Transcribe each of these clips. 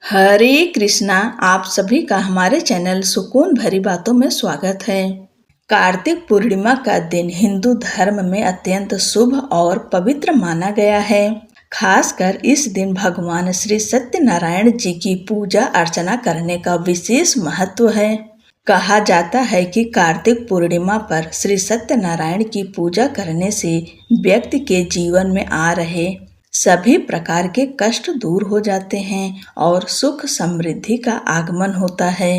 हरे कृष्णा। आप सभी का हमारे चैनल सुकून भरी बातों में स्वागत है। कार्तिक पूर्णिमा का दिन हिंदू धर्म में अत्यंत शुभ और पवित्र माना गया है। खासकर इस दिन भगवान श्री सत्यनारायण जी की पूजा अर्चना करने का विशेष महत्व है। कहा जाता है कि कार्तिक पूर्णिमा पर श्री सत्यनारायण की पूजा करने से व्यक्ति के जीवन में आ रहे सभी प्रकार के कष्ट दूर हो जाते हैं और सुख समृद्धि का आगमन होता है।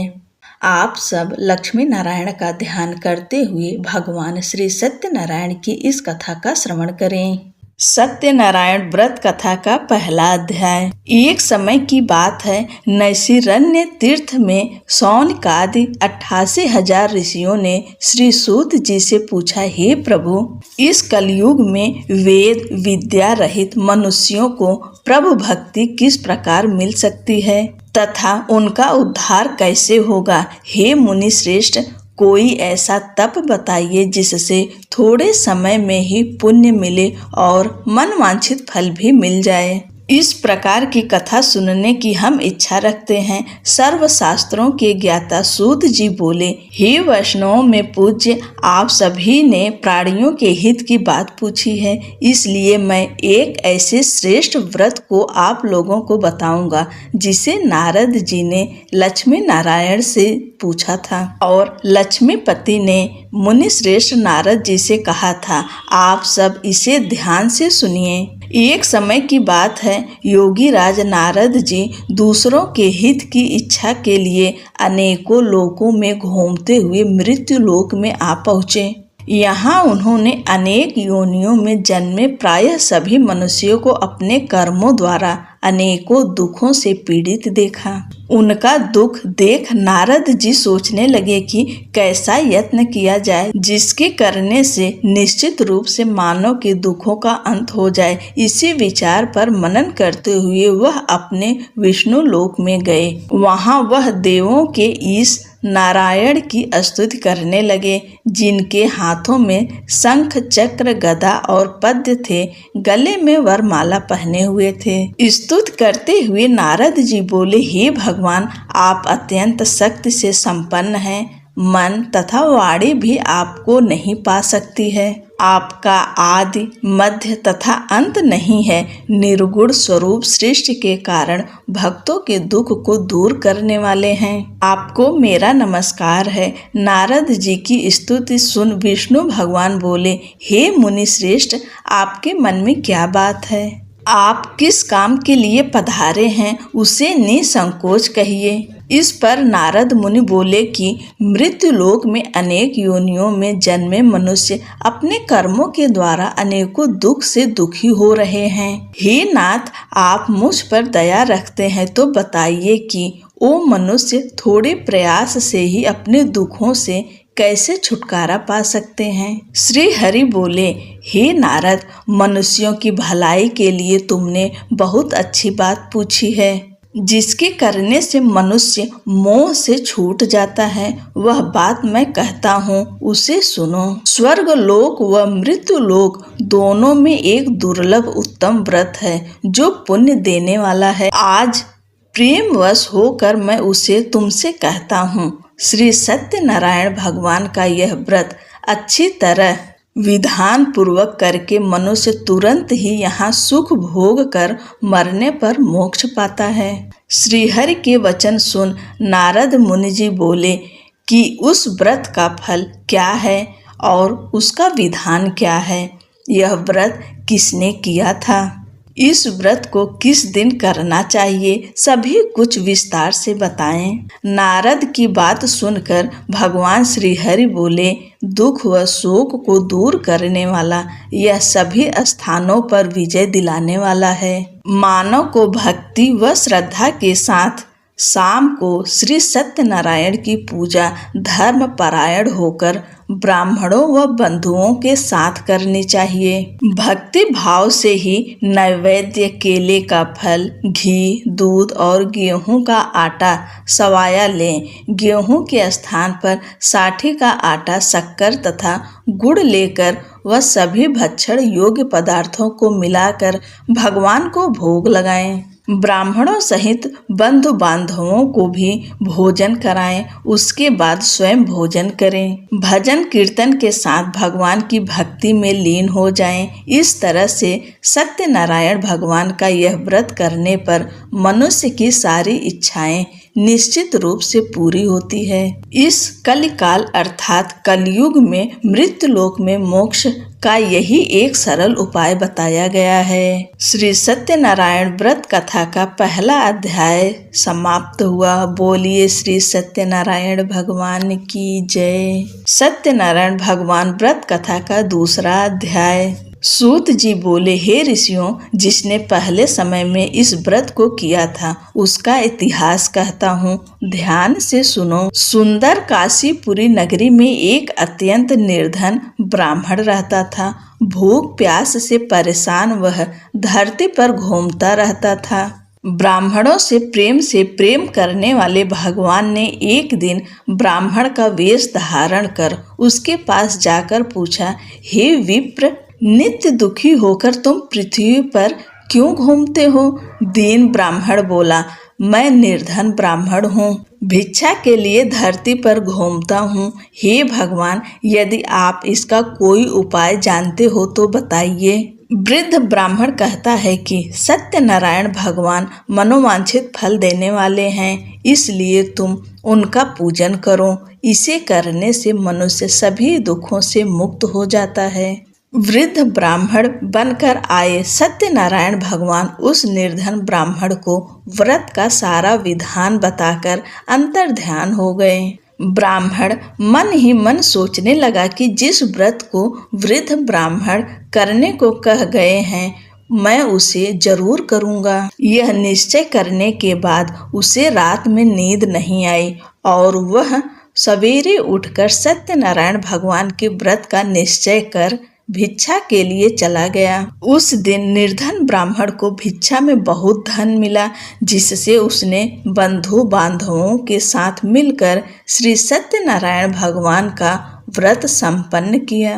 आप सब लक्ष्मी नारायण का ध्यान करते हुए भगवान श्री सत्यनारायण की इस कथा का श्रवण करें। सत्यनारायण व्रत कथा का पहला अध्याय। एक समय की बात है, नैशिरण्य तीर्थ में शौनकादि 88,000 ऋषियों ने श्री सूत जी से पूछा, हे प्रभु, इस कलयुग में वेद विद्या रहित मनुष्यों को प्रभु भक्ति किस प्रकार मिल सकती है तथा उनका उद्धार कैसे होगा। हे मुनि श्रेष्ठ, कोई ऐसा तप बताइए जिससे थोड़े समय में ही पुण्य मिले और मनवांछित फल भी मिल जाए। इस प्रकार की कथा सुनने की हम इच्छा रखते हैं। सर्व शास्त्रों के ज्ञाता सूत जी बोले, हे वैष्णवों में पूज्य, आप सभी ने प्राणियों के हित की बात पूछी है, इसलिए मैं एक ऐसे श्रेष्ठ व्रत को आप लोगों को बताऊंगा जिसे नारद जी ने लक्ष्मी नारायण से पूछा था और लक्ष्मीपति ने मुनि श्रेष्ठ नारद जी से कहा था। आप सब इसे ध्यान से सुनिए। एक समय की बात है, योगी राज नारद जी दूसरों के हित की इच्छा के लिए अनेकों लोकों में घूमते हुए मृत्यु लोक में आ पहुँचे। यहाँ उन्होंने अनेक योनियों में जन्मे प्रायः सभी मनुष्यों को अपने कर्मों द्वारा अनेकों दुखों से पीड़ित देखा। उनका दुख देख नारद जी सोचने लगे कि कैसा यत्न किया जाए जिसके करने से निश्चित रूप से मानव के दुखों का अंत हो जाए। इसी विचार पर मनन करते हुए वह अपने विष्णु लोक में गए। वहाँ वह देवों के ईश नारायण की स्तुति करने लगे, जिनके हाथों में शंख चक्र गदा और पद्य थे, गले में वरमाला पहने हुए थे। स्तुति करते हुए नारद जी बोले, हे भगवान, आप अत्यंत शक्ति से संपन्न हैं, मन तथा वाणी भी आपको नहीं पा सकती है। आपका आदि मध्य तथा अंत नहीं है। निर्गुण स्वरूप सृष्टि के कारण भक्तों के दुख को दूर करने वाले हैं। आपको मेरा नमस्कार है। नारद जी की स्तुति सुन विष्णु भगवान बोले, हे मुनि श्रेष्ठ, आपके मन में क्या बात है? आप किस काम के लिए पधारे हैं, उसे निसंकोच कहिए। इस पर नारद मुनि बोले कि मृत्यु लोक में अनेक योनियों में जन्मे मनुष्य अपने कर्मों के द्वारा अनेकों दुख से दुखी हो रहे हैं। हे नाथ, आप मुझ पर दया रखते हैं तो बताइए कि वो मनुष्य थोड़े प्रयास से ही अपने दुखों से कैसे छुटकारा पा सकते हैं। श्री हरि बोले, हे नारद, मनुष्यों की भलाई के लिए तुमने बहुत अच्छी बात पूछी है। जिसके करने से मनुष्य मोह से छूट जाता है, वह बात मैं कहता हूँ, उसे सुनो। स्वर्ग लोक व मृत्यु लोक दोनों में एक दुर्लभ उत्तम व्रत है जो पुण्य देने वाला है। आज प्रेमवश होकर मैं उसे तुमसे कहता हूँ। श्री सत्यनारायण भगवान का यह व्रत अच्छी तरह विधान पूर्वक करके मनुष्य तुरंत ही यहाँ सुख भोग कर मरने पर मोक्ष पाता है। श्रीहरि के वचन सुन नारद मुनि जी बोले कि उस व्रत का फल क्या है और उसका विधान क्या है। यह व्रत किसने किया था, इस व्रत को किस दिन करना चाहिए, सभी कुछ विस्तार से बताएं। नारद की बात सुनकर भगवान श्री हरि बोले, दुख व शोक को दूर करने वाला यह सभी स्थानों पर विजय दिलाने वाला है। मानव को भक्ति व श्रद्धा के साथ शाम को श्री सत्यनारायण की पूजा धर्म परायण होकर ब्राह्मणों व बंधुओं के साथ करनी चाहिए। भक्ति भाव से ही नैवेद्य केले का फल, घी, दूध और गेहूं का आटा सवाया लें। गेहूं के स्थान पर साठी का आटा, शक्कर तथा गुड़ लेकर वह सभी भक्षण योग्य पदार्थों को मिलाकर भगवान को भोग लगाएं। ब्राह्मणों सहित बंधु बांधवों को भी भोजन कराएं, उसके बाद स्वयं भोजन करें। भजन कीर्तन के साथ भगवान की भक्ति में लीन हो जाएं। इस तरह से सत्यनारायण भगवान का यह व्रत करने पर मनुष्य की सारी इच्छाएं निश्चित रूप से पूरी होती है। इस कलिकाल अर्थात कलयुग में मृत्युलोक में मोक्ष का यही एक सरल उपाय बताया गया है। श्री सत्यनारायण व्रत कथा का पहला अध्याय समाप्त हुआ। बोलिए श्री सत्यनारायण भगवान की जय। सत्यनारायण भगवान व्रत कथा का दूसरा अध्याय। सूत जी बोले, हे ऋषियों, जिसने पहले समय में इस व्रत को किया था उसका इतिहास कहता हूँ, ध्यान से सुनो। सुंदर काशीपुरी नगरी में एक अत्यंत निर्धन ब्राह्मण रहता था। भूख प्यास से परेशान वह धरती पर घूमता रहता था। ब्राह्मणों से प्रेम करने वाले भगवान ने एक दिन ब्राह्मण का वेश धारण कर उसके पास जाकर पूछा, हे विप्र, नित्य दुखी होकर तुम पृथ्वी पर क्यों घूमते हो? दीन ब्राह्मण बोला, मैं निर्धन ब्राह्मण हूँ, भिक्षा के लिए धरती पर घूमता हूँ। हे भगवान, यदि आप इसका कोई उपाय जानते हो तो बताइए। वृद्ध ब्राह्मण कहता है कि सत्यनारायण भगवान मनोवांछित फल देने वाले हैं, इसलिए तुम उनका पूजन करो। इसे करने से मनुष्य सभी दुखों से मुक्त हो जाता है। वृद्ध ब्राह्मण बनकर आए सत्यनारायण भगवान उस निर्धन ब्राह्मण को व्रत का सारा विधान बताकर अंतर्ध्यान हो गए। ब्राह्मण मन ही मन सोचने लगा कि जिस व्रत को वृद्ध ब्राह्मण करने को कह गए हैं, मैं उसे जरूर करूँगा। यह निश्चय करने के बाद उसे रात में नींद नहीं आई और वह सवेरे उठकर सत्यनारायण भगवान के व्रत का निश्चय कर भिक्षा के लिए चला गया। उस दिन निर्धन ब्राह्मण को भिक्षा में बहुत धन मिला, जिससे उसने बंधु बांधवों के साथ मिलकर श्री सत्यनारायण भगवान का व्रत संपन्न किया।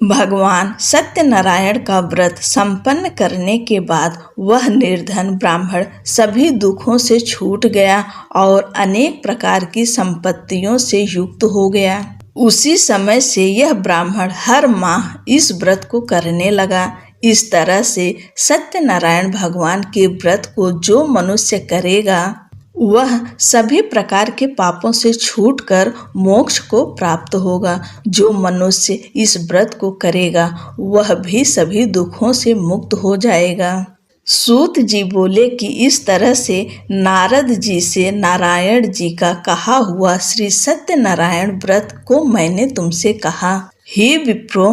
भगवान सत्यनारायण का व्रत संपन्न करने के बाद वह निर्धन ब्राह्मण सभी दुखों से छूट गया और अनेक प्रकार की संपत्तियों से युक्त हो गया। उसी समय से यह ब्राह्मण हर माह इस व्रत को करने लगा। इस तरह से सत्यनारायण भगवान के व्रत को जो मनुष्य करेगा वह सभी प्रकार के पापों से छूटकर मोक्ष को प्राप्त होगा। जो मनुष्य इस व्रत को करेगा वह भी सभी दुखों से मुक्त हो जाएगा। सूत जी बोले कि इस तरह से नारद जी से नारायण जी का कहा हुआ श्री सत्यनारायण व्रत को मैंने तुमसे कहा। हे विप्रो,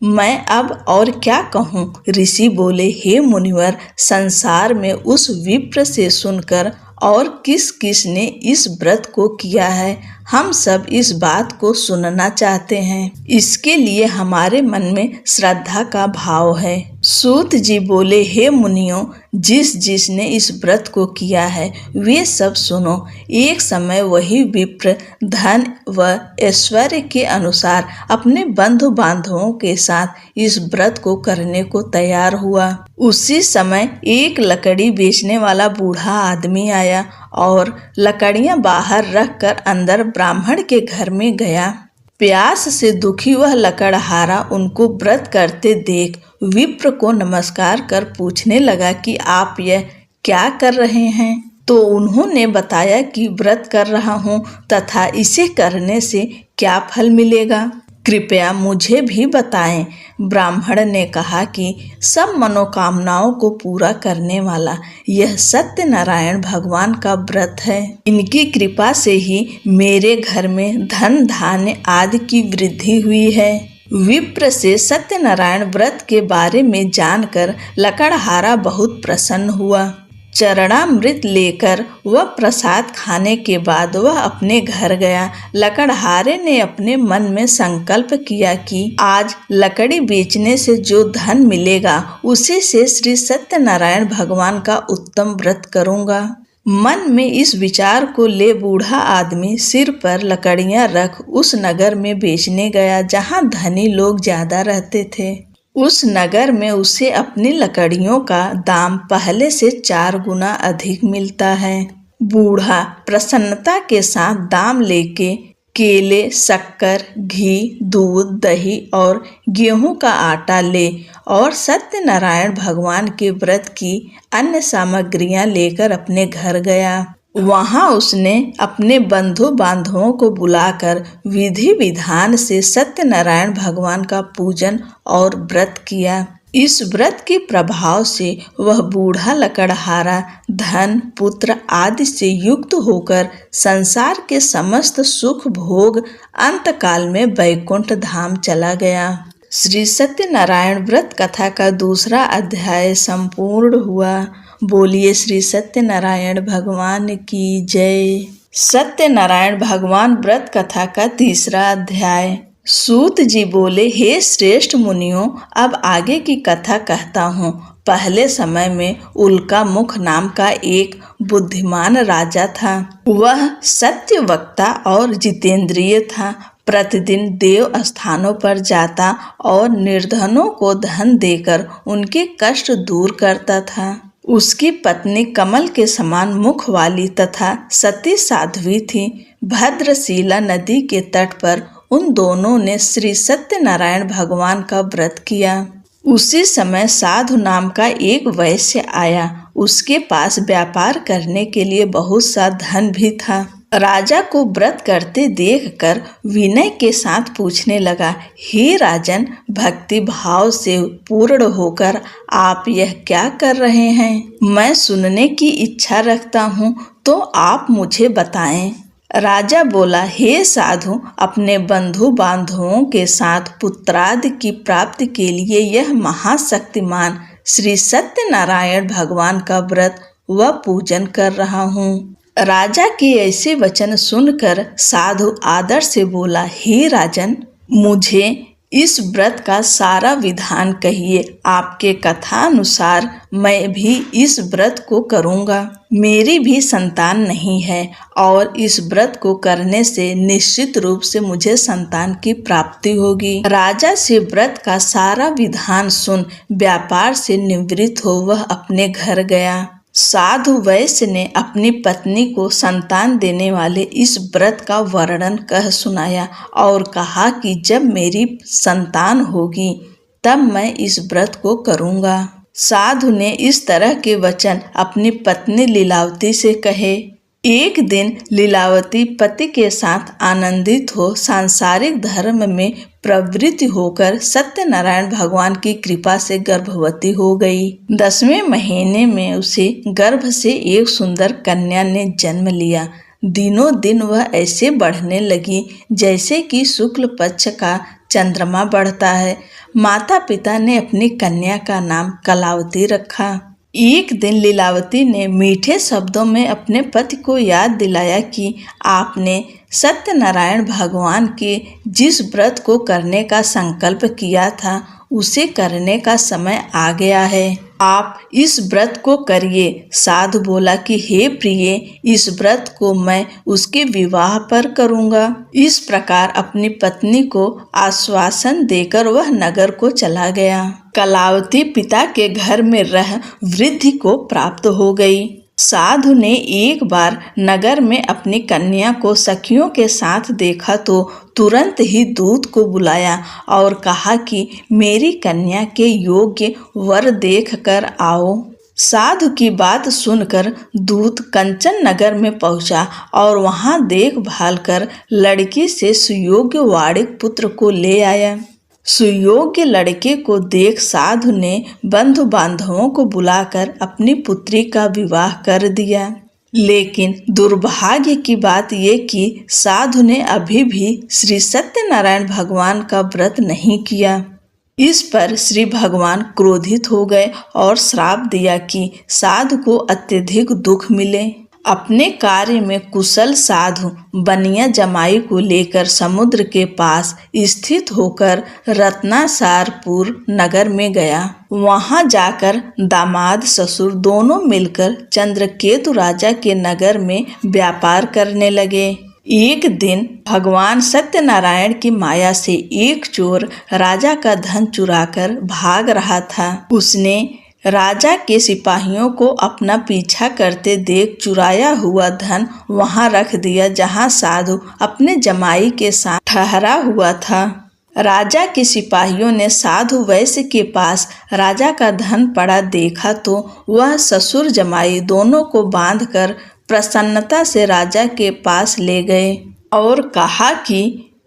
मैं अब और क्या कहूँ? ऋषि बोले, हे मुनिवर, संसार में उस विप्र से सुनकर और किस किस ने इस व्रत को किया है, हम सब इस बात को सुनना चाहते हैं। इसके लिए हमारे मन में श्रद्धा का भाव है। सूत जी बोले, हे मुनियों, जिस जिसने इस व्रत को किया है वे सब सुनो। एक समय वही विप्र धन व ऐश्वर्य के अनुसार अपने बंधु बांधवों के साथ इस व्रत को करने को तैयार हुआ। उसी समय एक लकड़ी बेचने वाला बूढ़ा आदमी आया और लकड़ियां बाहर रखकर अंदर ब्राह्मण के घर में गया। प्यास से दुखी वह लकड़हारा उनको व्रत करते देख विप्र को नमस्कार कर पूछने लगा कि आप यह क्या कर रहे हैं? तो उन्होंने बताया कि व्रत कर रहा हूँ तथा इसे करने से क्या फल मिलेगा, कृपया मुझे भी बताएं। ब्राह्मण ने कहा कि सब मनोकामनाओं को पूरा करने वाला यह सत्यनारायण भगवान का व्रत है। इनकी कृपा से ही मेरे घर में धन धान्य आदि की वृद्धि हुई है। विप्र से सत्यनारायण व्रत के बारे में जानकर लकड़हारा बहुत प्रसन्न हुआ। चरणामृत लेकर वह प्रसाद खाने के बाद वह अपने घर गया। लकड़हारे ने अपने मन में संकल्प किया कि आज लकड़ी बेचने से जो धन मिलेगा उसी से श्री सत्यनारायण भगवान का उत्तम व्रत करूंगा। मन में इस विचार को ले बूढ़ा आदमी सिर पर लकड़ियां रख उस नगर में बेचने गया जहां धनी लोग ज्यादा रहते थे। उस नगर में उसे अपनी लकड़ियों का दाम पहले से 4 गुना अधिक मिलता है। बूढ़ा प्रसन्नता के साथ दाम लेके केले, शक्कर, घी, दूध, दही और गेहूं का आटा ले और सत्यनारायण भगवान के व्रत की अन्य सामग्रियां लेकर अपने घर गया। वहां उसने अपने बंधु बांधवों को बुलाकर विधि विधान से सत्यनारायण भगवान का पूजन और व्रत किया। इस व्रत के प्रभाव से वह बूढ़ा लकड़हारा धन, पुत्र आदि से युक्त होकर संसार के समस्त सुख भोग अंतकाल में वैकुंठ धाम चला गया। श्री सत्यनारायण व्रत कथा का दूसरा अध्याय संपूर्ण हुआ। बोलिए श्री सत्यनारायण भगवान की जय। सत्यनारायण भगवान व्रत कथा का तीसरा अध्याय। सूत जी बोले, हे श्रेष्ठ मुनियों, अब आगे की कथा कहता हूँ। पहले समय में उल्का मुख नाम का एक बुद्धिमान राजा था। वह सत्य वक्ता और जितेंद्रिय था। प्रतिदिन देव स्थानों पर जाता और निर्धनों को धन देकर उनके कष्ट दूर करता था। उसकी पत्नी कमल के समान मुख वाली तथा सती साध्वी थी। भद्रशिला नदी के तट पर उन दोनों ने श्री सत्यनारायण भगवान का व्रत किया। उसी समय साधु नाम का एक वैश्य आया। उसके पास व्यापार करने के लिए बहुत सा धन भी था। राजा को व्रत करते देखकर विनय के साथ पूछने लगा, हे राजन, भक्ति भाव से पूर्ण होकर आप यह क्या कर रहे हैं? मैं सुनने की इच्छा रखता हूँ, तो आप मुझे बताएं। राजा बोला, हे साधु, अपने बंधु बांधवों के साथ पुत्रादि की प्राप्ति के लिए यह महाशक्तिमान श्री सत्यनारायण भगवान का व्रत व पूजन कर रहा हूँ। राजा के ऐसे वचन सुनकर साधु आदर से बोला, हे राजन, मुझे इस व्रत का सारा विधान कहिए। आपके कथा अनुसार मैं भी इस व्रत को करूँगा। मेरी भी संतान नहीं है और इस व्रत को करने से निश्चित रूप से मुझे संतान की प्राप्ति होगी। राजा से व्रत का सारा विधान सुन व्यापार से निवृत्त हो वह अपने घर गया। साधु वैश्य ने अपनी पत्नी को संतान देने वाले इस व्रत का वर्णन कह सुनाया और कहा कि जब मेरी संतान होगी तब मैं इस व्रत को करूँगा। साधु ने इस तरह के वचन अपनी पत्नी लीलावती से कहे। एक दिन लीलावती पति के साथ आनंदित हो सांसारिक धर्म में प्रवृत्त होकर सत्यनारायण भगवान की कृपा से गर्भवती हो गई। 10वें महीने में उसे गर्भ से एक सुंदर कन्या ने जन्म लिया। दिनों दिन वह ऐसे बढ़ने लगी जैसे कि शुक्ल पक्ष का चंद्रमा बढ़ता है। माता पिता ने अपनी कन्या का नाम कलावती रखा। एक दिन लीलावती ने मीठे शब्दों में अपने पति को याद दिलाया कि आपने सत्यनारायण भगवान के जिस व्रत को करने का संकल्प किया था उसे करने का समय आ गया है। आप इस व्रत को करिए। साधु बोला कि हे प्रिय, इस व्रत को मैं उसके विवाह पर करूँगा। इस प्रकार अपनी पत्नी को आश्वासन देकर वह नगर को चला गया। कलावती पिता के घर में रह वृद्धि को प्राप्त हो गई। साधु ने एक बार नगर में अपनी कन्या को सखियों के साथ देखा तो तुरंत ही दूत को बुलाया और कहा कि मेरी कन्या के योग्य वर देख कर आओ। साधु की बात सुनकर दूत कंचन नगर में पहुंचा और वहां देखभाल कर लड़की से सुयोग्य वाणिक पुत्र को ले आया। सुयोग्य लड़के को देख साधु ने बंधु बांधवों को बुलाकर अपनी पुत्री का विवाह कर दिया। लेकिन दुर्भाग्य की बात ये कि साधु ने अभी भी श्री सत्यनारायण भगवान का व्रत नहीं किया। इस पर श्री भगवान क्रोधित हो गए और श्राप दिया कि साधु को अत्यधिक दुख मिले। अपने कार्य में कुशल साधु बनिया जमाई को लेकर समुद्र के पास स्थित होकर रत्नासारपुर नगर में गया। वहां जाकर दामाद ससुर दोनों मिलकर चंद्रकेतु राजा के नगर में व्यापार करने लगे। एक दिन भगवान सत्यनारायण की माया से एक चोर राजा का धन चुराकर भाग रहा था। उसने राजा के सिपाहियों को अपना पीछा करते देख चुराया हुआ धन वहां रख दिया जहां साधु अपने जमाई के साथ ठहरा हुआ था। राजा के सिपाहियों ने साधु वैश्य के पास राजा का धन पड़ा देखा तो वह ससुर जमाई दोनों को बांधकर प्रसन्नता से राजा के पास ले गए और कहा कि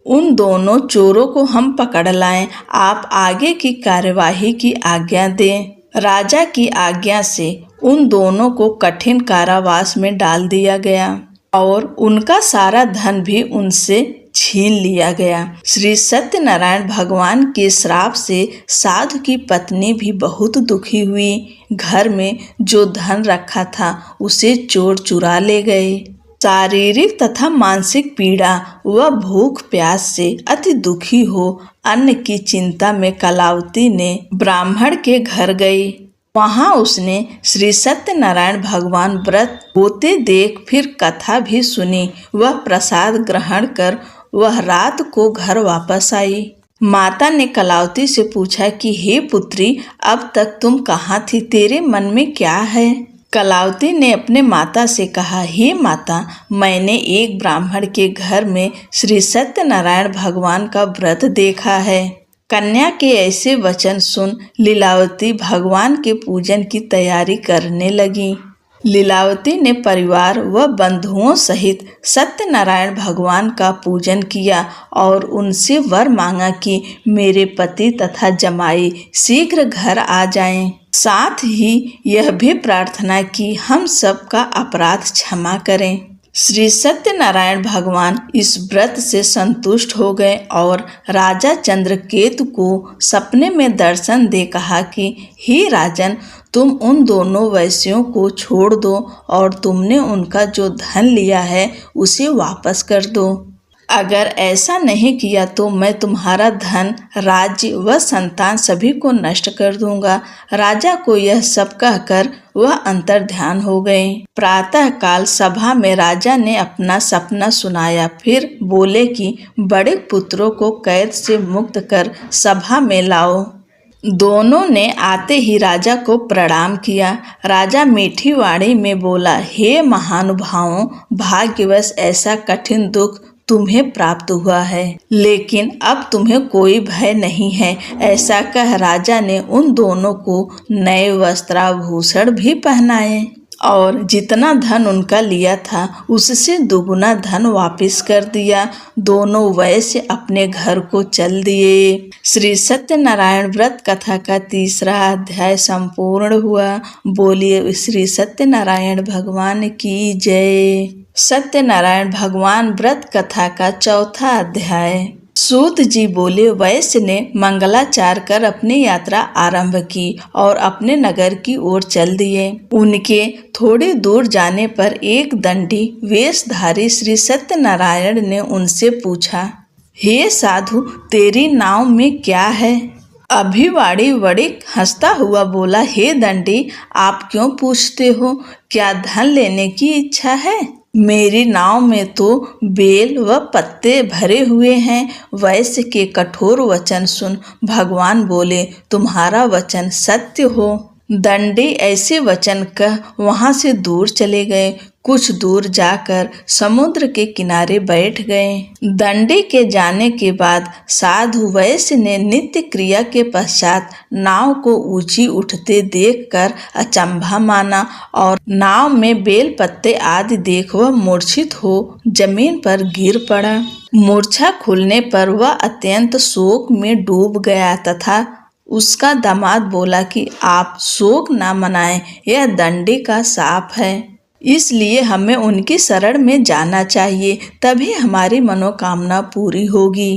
उन दोनों चोरों को हम पकड़ लाएं, आप आगे की कार्यवाही की आज्ञा दें। राजा की आज्ञा से उन दोनों को कठिन कारावास में डाल दिया गया और उनका सारा धन भी उनसे छीन लिया गया। श्री सत्यनारायण भगवान के श्राप से साधु की पत्नी भी बहुत दुखी हुई। घर में जो धन रखा था उसे चोर चुरा ले गए। शारीरिक तथा मानसिक पीड़ा व भूख प्यास से अति दुखी हो अन्न की चिंता में कलावती ने ब्राह्मण के घर गई। वहां उसने श्री सत्यनारायण भगवान व्रत होते देख फिर कथा भी सुनी। वह प्रसाद ग्रहण कर वह रात को घर वापस आई। माता ने कलावती से पूछा कि हे पुत्री, अब तक तुम कहाँ थी, तेरे मन में क्या है? कलावती ने अपने माता से कहा, हे माता, मैंने एक ब्राह्मण के घर में श्री सत्यनारायण भगवान का व्रत देखा है। कन्या के ऐसे वचन सुन लीलावती भगवान के पूजन की तैयारी करने लगी। लीलावती ने परिवार व बंधुओं सहित सत्यनारायण भगवान का पूजन किया और उनसे वर मांगा कि मेरे पति तथा जमाई शीघ्र घर आ जाएं। साथ ही यह भी प्रार्थना की हम सब का अपराध क्षमा करें। श्री सत्यनारायण भगवान इस व्रत से संतुष्ट हो गए और राजा चंद्रकेतु को सपने में दर्शन दे कहा कि हे राजन, तुम उन दोनों वैश्यों को छोड़ दो और तुमने उनका जो धन लिया है उसे वापस कर दो। अगर ऐसा नहीं किया तो मैं तुम्हारा धन, राज्य व संतान सभी को नष्ट कर दूंगा। राजा को यह सब कहकर वह अंतर्ध्यान हो गए। प्रातः काल सभा में राजा ने अपना सपना सुनाया। फिर बोले कि बड़े पुत्रों को कैद से मुक्त कर सभा में लाओ। दोनों ने आते ही राजा को प्रणाम किया। राजा मीठी वाणी में बोला, हे महानुभावों, भाग्यवश ऐसा कठिन दुख तुम्हें प्राप्त हुआ है, लेकिन अब तुम्हें कोई भय नहीं है। ऐसा कह राजा ने उन दोनों को नए वस्त्राभूषण भी पहनाए और जितना धन उनका लिया था उससे दुगुना धन वापस कर दिया। दोनों वैश्य अपने घर को चल दिए। श्री सत्यनारायण व्रत कथा का 3रा अध्याय संपूर्ण हुआ। बोलिए श्री सत्यनारायण भगवान की जय। सत्यनारायण भगवान व्रत कथा का 4था अध्याय। सूत जी बोले, वैश्य ने मंगलाचार कर अपनी यात्रा आरंभ की और अपने नगर की ओर चल दिए। उनके थोड़ी दूर जाने पर एक दंडी वेशधारी श्री सत्यनारायण ने उनसे पूछा, हे साधु, तेरी नाव में क्या है? अभिवाड़ी वड़िक हंसता हुआ बोला, हे दंडी, आप क्यों पूछते हो? क्या धन लेने की इच्छा है? मेरी नाव में तो बेल व पत्ते भरे हुए हैं। वैश्य के कठोर वचन सुन भगवान बोले, तुम्हारा वचन सत्य हो। दंडी ऐसे वचन कह वहां से दूर चले गए। कुछ दूर जाकर समुद्र के किनारे बैठ गए। दंडी के जाने के बाद साधु वैश्य ने नित्य क्रिया के पश्चात नाव को ऊंची उठते देखकर अचंभा माना और नाव में बेल पत्ते आदि देख वह मूर्छित हो जमीन पर गिर पड़ा। मूर्छा खुलने पर वह अत्यंत शोक में डूब गया तथा उसका दामाद बोला कि आप शोक न मनाएं, यह दंडी का शाप है, इसलिए हमें उनकी शरण में जाना चाहिए, तभी हमारी मनोकामना पूरी होगी।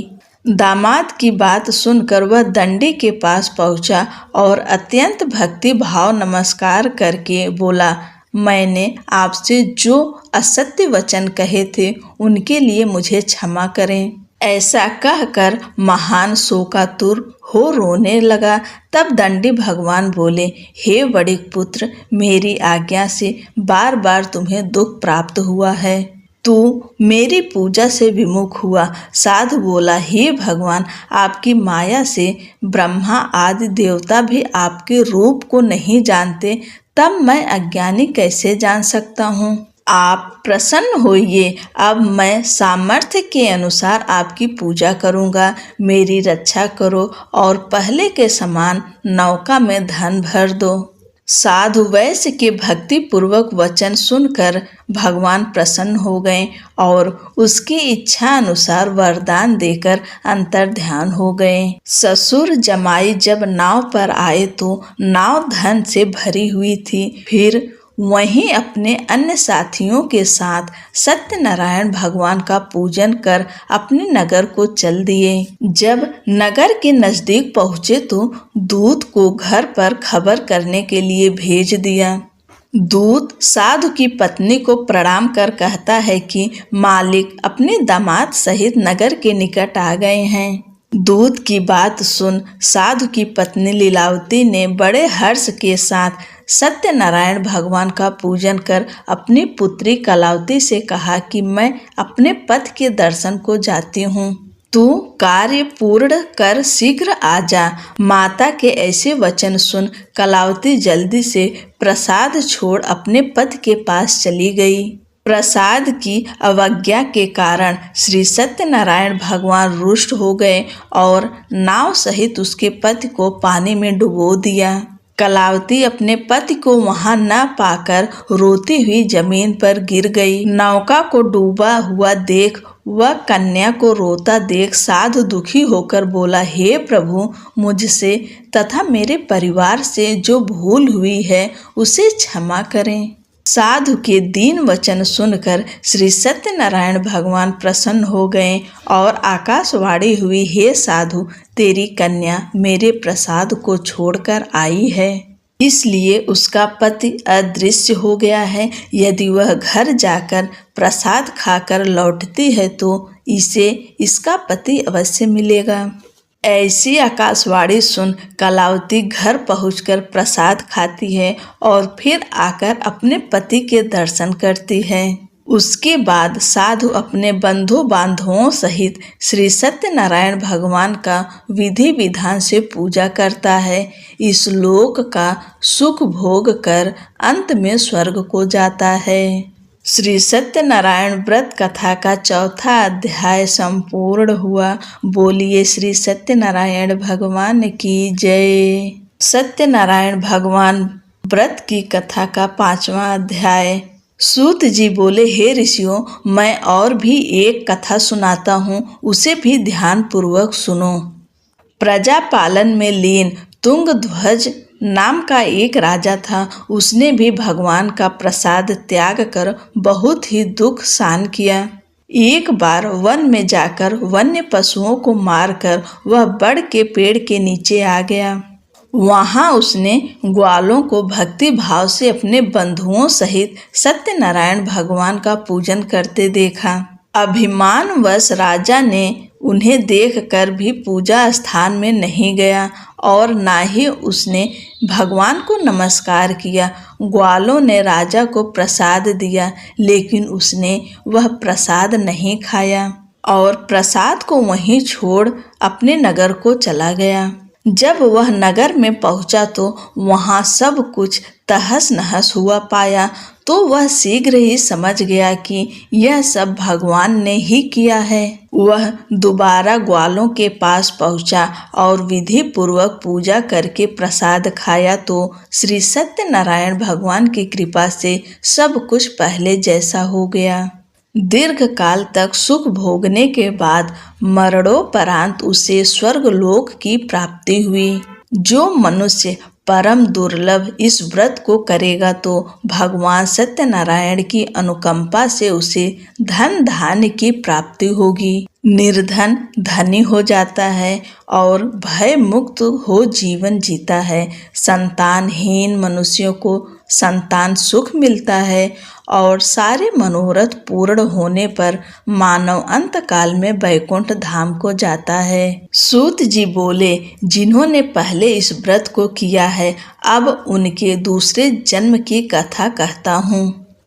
दामाद की बात सुनकर वह दंडी के पास पहुंचा और अत्यंत भक्ति भाव नमस्कार करके बोला, मैंने आपसे जो असत्य वचन कहे थे उनके लिए मुझे क्षमा करें। ऐसा कहकर महान शोकातुर हो रोने लगा। तब दंडी भगवान बोले, हे वड़िक पुत्र, मेरी आज्ञा से बार बार तुम्हें दुख प्राप्त हुआ है। तू मेरी पूजा से विमुख हुआ। साधु बोला, हे भगवान, आपकी माया से ब्रह्मा आदि देवता भी आपके रूप को नहीं जानते, तब मैं अज्ञानी कैसे जान सकता हूँ। आप प्रसन्न होइए, अब मैं सामर्थ्य के अनुसार आपकी पूजा करूँगा। मेरी रक्षा करो और पहले के समान नौका में धन भर दो। साधु वैश्य के भक्ति पूर्वक वचन सुनकर भगवान प्रसन्न हो गए और उसकी इच्छा अनुसार वरदान देकर अंतर्ध्यान हो गए। ससुर जमाई जब नाव पर आए तो नाव धन से भरी हुई थी। फिर वहीं अपने अन्य साथियों के साथ सत्यनारायण भगवान का पूजन कर अपने नगर को चल दिए। जब नगर के नजदीक पहुँचे तो दूत को घर पर खबर करने के लिए भेज दिया। दूत साधु की पत्नी को प्रणाम कर कहता है कि मालिक अपने दामाद सहित नगर के निकट आ गए हैं। दूत की बात सुन साधु की पत्नी लीलावती ने बड़े हर्ष के साथ सत्यनारायण भगवान का पूजन कर अपनी पुत्री कलावती से कहा कि मैं अपने पति के दर्शन को जाती हूँ, तू कार्य पूर्ण कर शीघ्र आ जा। माता के ऐसे वचन सुन कलावती जल्दी से प्रसाद छोड़ अपने पति के पास चली गई। प्रसाद की अवज्ञा के कारण श्री सत्यनारायण भगवान रुष्ट हो गए और नाव सहित उसके पति को पानी में डुबो दिया। कलावती अपने पति को वहां न पाकर रोती हुई जमीन पर गिर गई। नौका को डूबा हुआ देख वह कन्या को रोता देख साधु दुखी होकर बोला, हे प्रभु, मुझसे तथा मेरे परिवार से जो भूल हुई है उसे क्षमा करें। साधु के दीन वचन सुनकर श्री सत्यनारायण भगवान प्रसन्न हो गए और आकाशवाणी हुई, हे साधु, तेरी कन्या मेरे प्रसाद को छोड़कर आई है, इसलिए उसका पति अदृश्य हो गया है। यदि वह घर जाकर प्रसाद खाकर लौटती है तो इसे इसका पति अवश्य मिलेगा। ऐसी आकाशवाणी सुन कलावती घर पहुंचकर प्रसाद खाती है और फिर आकर अपने पति के दर्शन करती है। उसके बाद साधु अपने बंधु बांधवों सहित श्री सत्यनारायण भगवान का विधि विधान से पूजा करता है। इस लोक का सुख भोग कर अंत में स्वर्ग को जाता है। श्री सत्यनारायण व्रत कथा का चौथा अध्याय संपूर्ण हुआ। बोलिए श्री सत्यनारायण भगवान की जय। सत्यनारायण भगवान व्रत की कथा का 5वां अध्याय। सूत जी बोले, हे ऋषियों, मैं और भी एक कथा सुनाता हूँ, उसे भी ध्यान पूर्वक सुनो। प्रजा पालन में लीन तुंगध्वज नाम का एक राजा था। उसने भी भगवान का प्रसाद त्याग कर बहुत ही दुख सहन किया। एक बार वन में जाकर वन्य पशुओं को मारकर वह बड़ के पेड़ के नीचे आ गया। वहां उसने ग्वालों को भक्ति भाव से अपने बंधुओं सहित सत्यनारायण भगवान का पूजन करते देखा। अभिमानवश राजा ने उन्हें देखकर भी पूजा स्थान में नहीं गया और ना ही उसने भगवान को नमस्कार किया। ग्वालों ने राजा को प्रसाद दिया, लेकिन उसने वह प्रसाद नहीं खाया और प्रसाद को वहीं छोड़ अपने नगर को चला गया। जब वह नगर में पहुंचा तो वहां सब कुछ तहस नहस हुआ पाया, तो वह शीघ्र ही समझ गया कि यह सब भगवान ने ही किया है। वह दोबारा ग्वालों के पास पहुंचा और विधि पूर्वक पूजा करके प्रसाद खाया तो श्री सत्यनारायण भगवान की कृपा से सब कुछ पहले जैसा हो गया। दीर्घ काल तक सुख भोगने के बाद मरणोपरांत उसे स्वर्गलोक की प्राप्ति हुई। जो मनुष्य परम दुर्लभ इस व्रत को करेगा तो भगवान सत्यनारायण की अनुकंपा से उसे धन धान्य की प्राप्ति होगी। निर्धन धनी हो जाता है और भय मुक्त हो जीवन जीता है। संतानहीन मनुष्यों को संतान सुख मिलता है और सारे मनोरथ पूर्ण होने पर मानव अंत काल में वैकुंठ धाम को जाता है। सूत जी बोले, जिन्होंने पहले इस व्रत को किया है, अब उनके दूसरे जन्म की कथा कहता हूँ।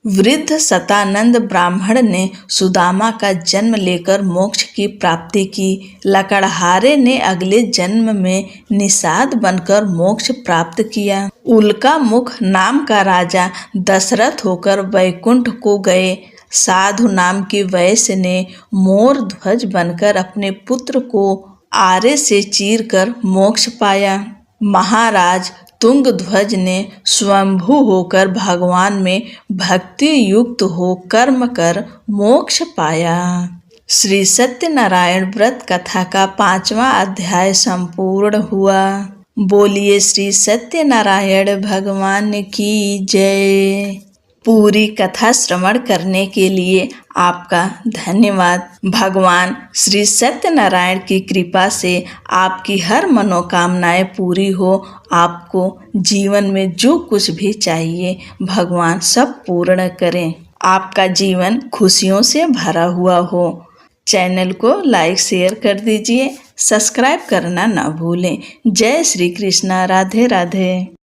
वृद्ध शतानंद ब्राह्मण ने सुदामा का जन्म लेकर मोक्ष की प्राप्ति की। लकड़हारे ने अगले जन्म में निषाद बनकर मोक्ष प्राप्त किया। उल्का मुख नाम का राजा दशरथ होकर वैकुंठ को गए। साधु नाम की वैश्य ने मोर ध्वज बनकर अपने पुत्र को आरे से चीरकर मोक्ष पाया। महाराज तुंगध्वज ने स्वयंभू होकर भगवान में भक्ति युक्त हो कर्म कर मोक्ष पाया। श्री सत्यनारायण व्रत कथा का 5वां अध्याय संपूर्ण हुआ। बोलिए श्री सत्यनारायण भगवान की जय। पूरी कथा श्रवण करने के लिए आपका धन्यवाद। भगवान श्री सत्यनारायण की कृपा से आपकी हर मनोकामनाएं पूरी हो। आपको जीवन में जो कुछ भी चाहिए भगवान सब पूर्ण करें। आपका जीवन खुशियों से भरा हुआ हो। चैनल को लाइक शेयर कर दीजिए, सब्सक्राइब करना ना भूलें। जय श्री कृष्णा। राधे राधे।